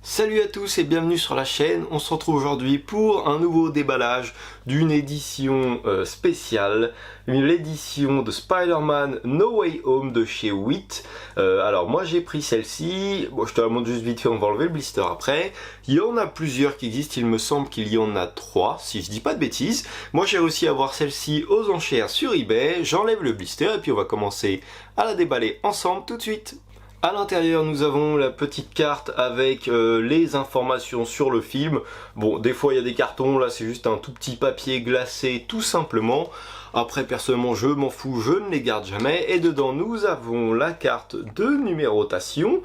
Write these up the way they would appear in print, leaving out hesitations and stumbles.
Salut à tous et bienvenue sur la chaîne. On se retrouve aujourd'hui pour un nouveau déballage d'une édition spéciale, l'édition de Spider-Man No Way Home de chez Wit. Alors moi j'ai pris celle-ci, bon, je te la montre juste vite fait, on va enlever le blister après. Il y en a plusieurs qui existent, il me semble qu'il y en a 3 si je dis pas de bêtises. Moi j'ai réussi à avoir celle-ci aux enchères sur eBay, j'enlève le blister et puis on va commencer à la déballer ensemble tout de suite. À l'intérieur, nous avons la petite carte avec les informations sur le film. Bon, des fois il y a des cartons, là c'est juste un tout petit papier glacé tout simplement. Après, personnellement, je m'en fous, je ne les garde jamais. Et dedans, nous avons la carte de numérotation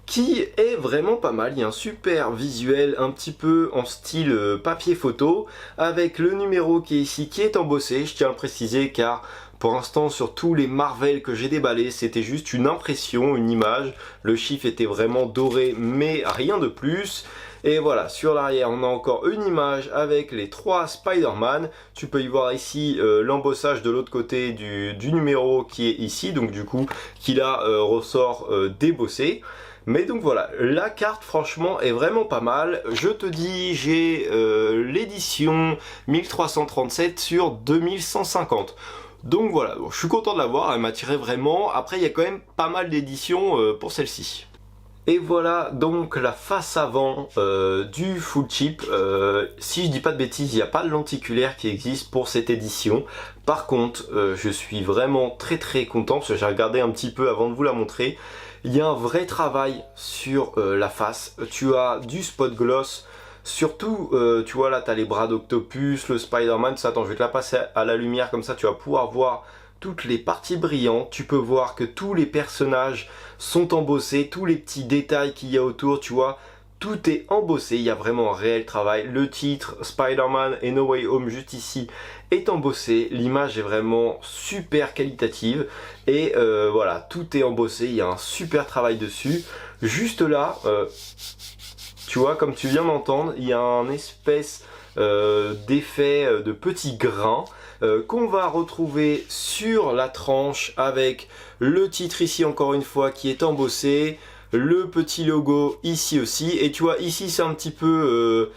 qui est vraiment pas mal. Il y a un super visuel un petit peu en style papier photo avec le numéro qui est ici, qui est embossé. Je tiens à le préciser car pour l'instant, sur tous les Marvel que j'ai déballés, c'était juste une impression, une image. Le chiffre était vraiment doré, mais rien de plus. Et voilà, sur l'arrière, on a encore une image avec les 3 Spider-Man. Tu peux y voir ici l'embossage de l'autre côté du numéro qui est ici. Donc du coup, qui là ressort débossé. Mais donc voilà, la carte franchement est vraiment pas mal. Je te dis, j'ai l'édition 1337 sur 2150. Donc voilà, bon, je suis content de l'avoir, elle m'attirait vraiment. Après, il y a quand même pas mal d'éditions pour celle-ci. Et voilà donc la face avant du full chip. Si je dis pas de bêtises, il n'y a pas de lenticulaire qui existe pour cette édition. Par contre, je suis vraiment très content parce que j'ai regardé un petit peu avant de vous la montrer. Il y a un vrai travail sur la face. Tu as du spot gloss. Surtout, tu vois là, tu as les bras d'Octopus, le Spider-Man, ça. Attends, je vais te la passer à la lumière, comme ça tu vas pouvoir voir toutes les parties brillantes. Tu peux voir que tous les personnages sont embossés, tous les petits détails qu'il y a autour, tu vois. Tout est embossé, il y a vraiment un réel travail. Le titre Spider-Man et No Way Home juste ici est embossé. L'image est vraiment super qualitative. Et voilà, tout est embossé, il y a un super travail dessus. Juste là... tu vois, comme tu viens d'entendre, il y a un espèce d'effet de petits grains qu'on va retrouver sur la tranche avec le titre ici encore une fois qui est embossé, le petit logo ici aussi, et tu vois ici c'est un petit peu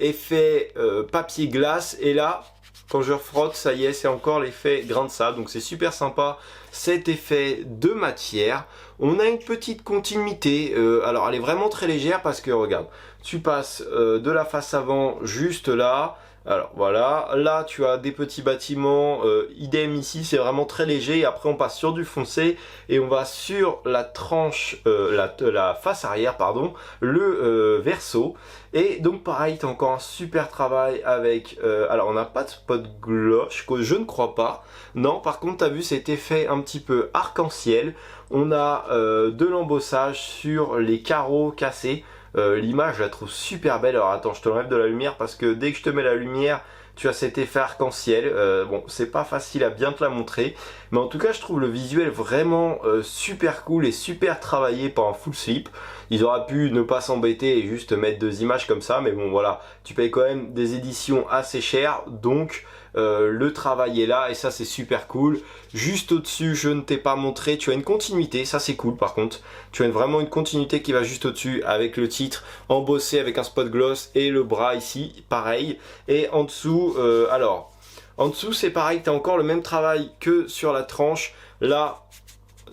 effet papier glace, et là quand je refrotte, ça y est, c'est encore l'effet grain de sable, donc c'est super sympa cet effet de matière. On a une petite continuité, alors elle est vraiment très légère parce que regarde, tu passes de la face avant juste là. Alors voilà, là tu as des petits bâtiments, idem ici, c'est vraiment très léger. Et après on passe sur du foncé et on va sur la tranche, la face arrière, pardon, le verso. Et donc pareil, tu as encore un super travail avec, alors on n'a pas de spot gloss, je ne crois pas. Non, par contre tu as vu cet effet un petit peu arc-en-ciel. On a de l'embossage sur les carreaux cassés. L'image je la trouve super belle. Alors attends, je te l'enlève de la lumière parce que dès que je te mets la lumière, tu as cet effet arc-en-ciel. Bon, c'est pas facile à bien te la montrer, mais en tout cas je trouve le visuel vraiment super cool et super travaillé par un full slip. Ils auraient pu ne pas s'embêter et juste mettre 2 images comme ça, mais bon voilà, tu payes quand même des éditions assez chères, donc le travail est là et ça c'est super cool. Juste au-dessus, je ne t'ai pas montré, tu as une continuité, ça c'est cool par contre. Tu as vraiment une continuité qui va juste au-dessus avec le titre embossé avec un spot gloss et le bras ici, pareil. Et en dessous, alors, en dessous c'est pareil, tu as encore le même travail que sur la tranche. Là,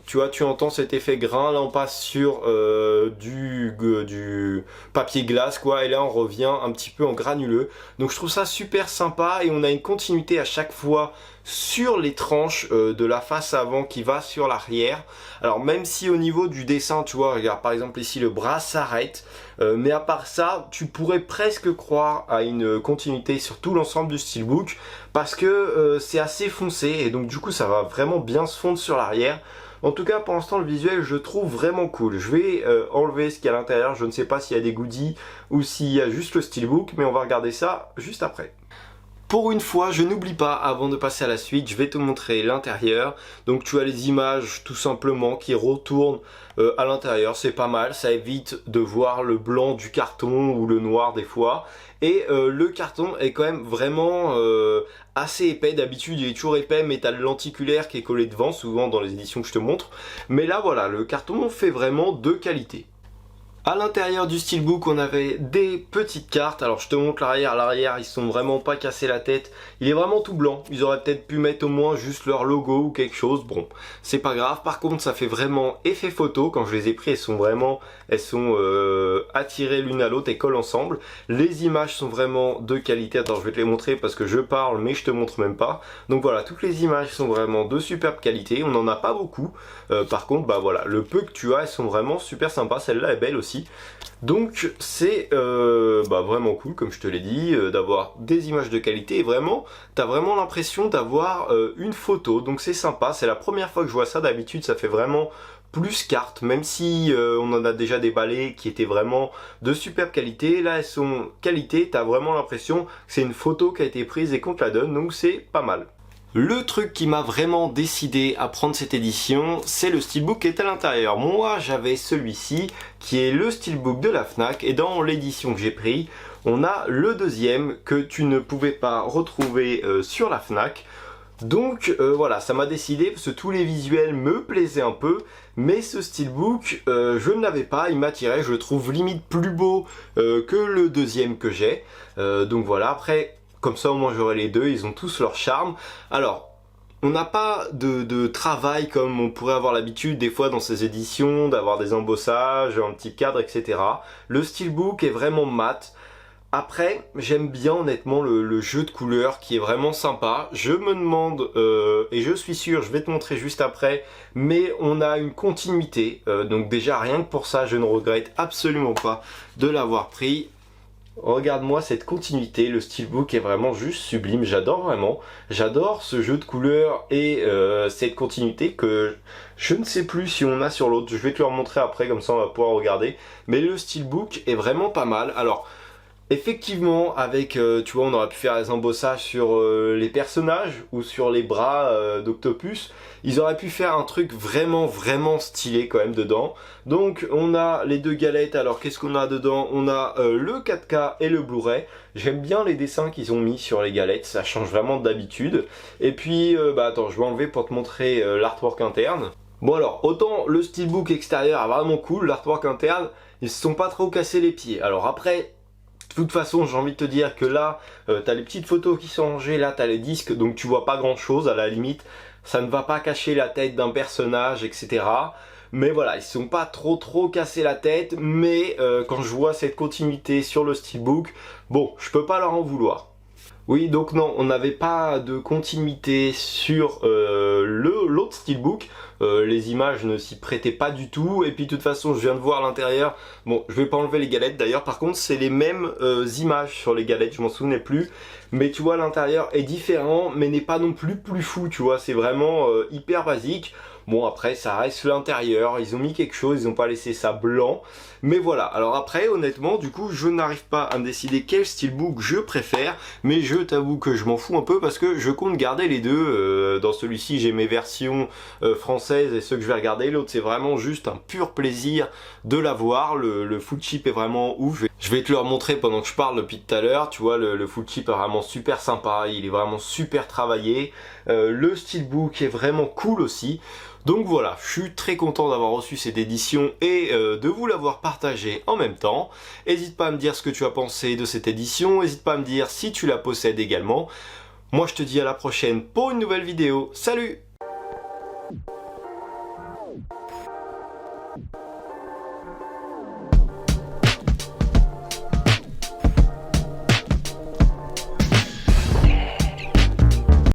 tu vois, tu entends cet effet grain. Là, on passe sur du papier glace, quoi. Et là, on revient un petit peu en granuleux. Donc, je trouve ça super sympa. Et on a une continuité à chaque fois sur les tranches de la face avant qui va sur l'arrière. Alors, même si au niveau du dessin, tu vois, regarde, par exemple, ici, le bras s'arrête. Mais à part ça, tu pourrais presque croire à une continuité sur tout l'ensemble du steelbook. Parce que c'est assez foncé. Et donc, du coup, ça va vraiment bien se fondre sur l'arrière. En tout cas, pour l'instant, le visuel, je trouve vraiment cool. Je vais enlever ce qu'il y a à l'intérieur. Je ne sais pas s'il y a des goodies ou s'il y a juste le steelbook, mais on va regarder ça juste après. Pour une fois, je n'oublie pas, avant de passer à la suite, je vais te montrer l'intérieur. Donc tu as les images tout simplement qui retournent à l'intérieur, c'est pas mal, ça évite de voir le blanc du carton ou le noir des fois. Et le carton est quand même vraiment assez épais. D'habitude il est toujours épais, mais tu as le lenticulaire qui est collé devant, souvent dans les éditions que je te montre. Mais là voilà, le carton fait vraiment de qualité. À l'intérieur du steelbook, on avait des petites cartes. Alors je te montre l'arrière. L'arrière, ils sont vraiment pas cassés la tête. Il est vraiment tout blanc. Ils auraient peut-être pu mettre au moins juste leur logo ou quelque chose. Bon, c'est pas grave. Par contre, ça fait vraiment effet photo. Quand je les ai pris, elles sont attirées l'une à l'autre et collent ensemble. Les images sont vraiment de qualité. Attends, je vais te les montrer parce que je parle, mais je te montre même pas. Donc voilà, toutes les images sont vraiment de superbe qualité. On n'en a pas beaucoup. Par contre, bah voilà, le peu que tu as, elles sont vraiment super sympas. Celle-là est belle aussi. Donc c'est vraiment cool, comme je te l'ai dit, d'avoir des images de qualité et vraiment, t'as vraiment l'impression d'avoir une photo, donc c'est sympa. C'est la première fois que je vois ça. D'habitude ça fait vraiment plus carte, même si on en a déjà déballé qui étaient vraiment de superbe qualité. Là elles sont qualité, t'as vraiment l'impression que c'est une photo qui a été prise et qu'on te la donne, donc c'est pas mal. Le truc qui m'a vraiment décidé à prendre cette édition, c'est le steelbook qui est à l'intérieur. Moi, j'avais celui-ci, qui est le steelbook de la Fnac, et dans l'édition que j'ai pris, on a le deuxième que tu ne pouvais pas retrouver sur la Fnac. Donc voilà, ça m'a décidé, parce que tous les visuels me plaisaient un peu, mais ce steelbook, je ne l'avais pas, il m'attirait, je le trouve limite plus beau que le deuxième que j'ai. Donc voilà, après... Comme ça au moins j'aurai les deux, ils ont tous leur charme. Alors, on n'a pas de travail comme on pourrait avoir l'habitude des fois dans ces éditions, d'avoir des embossages, un petit cadre, etc. Le steelbook est vraiment mat. Après, j'aime bien honnêtement le jeu de couleurs qui est vraiment sympa. Je me demande, et je suis sûr, je vais te montrer juste après, mais on a une continuité. Donc déjà rien que pour ça, je ne regrette absolument pas de l'avoir pris. Regarde-moi cette continuité, le steelbook est vraiment juste sublime, j'adore vraiment. J'adore ce jeu de couleurs et cette continuité que je ne sais plus si on a sur l'autre. Je vais te le remontrer après, comme ça on va pouvoir regarder. Mais le steelbook est vraiment pas mal. Alors, effectivement, avec, tu vois, on aurait pu faire des embossages sur les personnages ou sur les bras d'Octopus. Ils auraient pu faire un truc vraiment stylé quand même dedans. Donc on a les deux galettes. Alors qu'est-ce qu'on a dedans? On a le 4K et le Blu-ray. J'aime bien les dessins qu'ils ont mis sur les galettes, ça change vraiment d'habitude. Et puis, attends, je vais enlever pour te montrer l'artwork interne. Bon alors, autant le steelbook extérieur est vraiment cool, l'artwork interne, ils se sont pas trop cassés les pieds. Alors après... De toute façon, j'ai envie de te dire que là, t'as les petites photos qui sont rangées, là t'as les disques, donc tu vois pas grand chose à la limite. Ça ne va pas cacher la tête d'un personnage, etc. Mais voilà, ils se sont pas trop cassés la tête, mais quand je vois cette continuité sur le steelbook, bon, je peux pas leur en vouloir. Oui, donc non, on n'avait pas de continuité sur l'autre steelbook. Les images ne s'y prêtaient pas du tout. Et puis de toute façon, je viens de voir l'intérieur. Bon, je vais pas enlever les galettes d'ailleurs. Par contre, c'est les mêmes images sur les galettes. Je m'en souvenais plus. Mais tu vois, l'intérieur est différent, mais n'est pas non plus fou. Tu vois, c'est vraiment hyper basique. Bon, après, ça reste l'intérieur. Ils ont mis quelque chose. Ils n'ont pas laissé ça blanc. Mais voilà. Alors après, honnêtement, du coup, je n'arrive pas à me décider quel steelbook je préfère. Mais je t'avoue que je m'en fous un peu parce que je compte garder les deux. Dans celui-ci, j'ai mes versions françaises et ceux que je vais regarder. L'autre, c'est vraiment juste un pur plaisir de l'avoir. Le full chip est vraiment ouf. Je vais te le remontrer pendant que je parle depuis tout à l'heure. Tu vois, le full chip est vraiment super sympa. Il est vraiment super travaillé. Le steelbook est vraiment cool aussi. Donc voilà, je suis très content d'avoir reçu cette édition et de vous l'avoir partagée en même temps. N'hésite pas à me dire ce que tu as pensé de cette édition, n'hésite pas à me dire si tu la possèdes également. Moi je te dis à la prochaine pour une nouvelle vidéo, salut!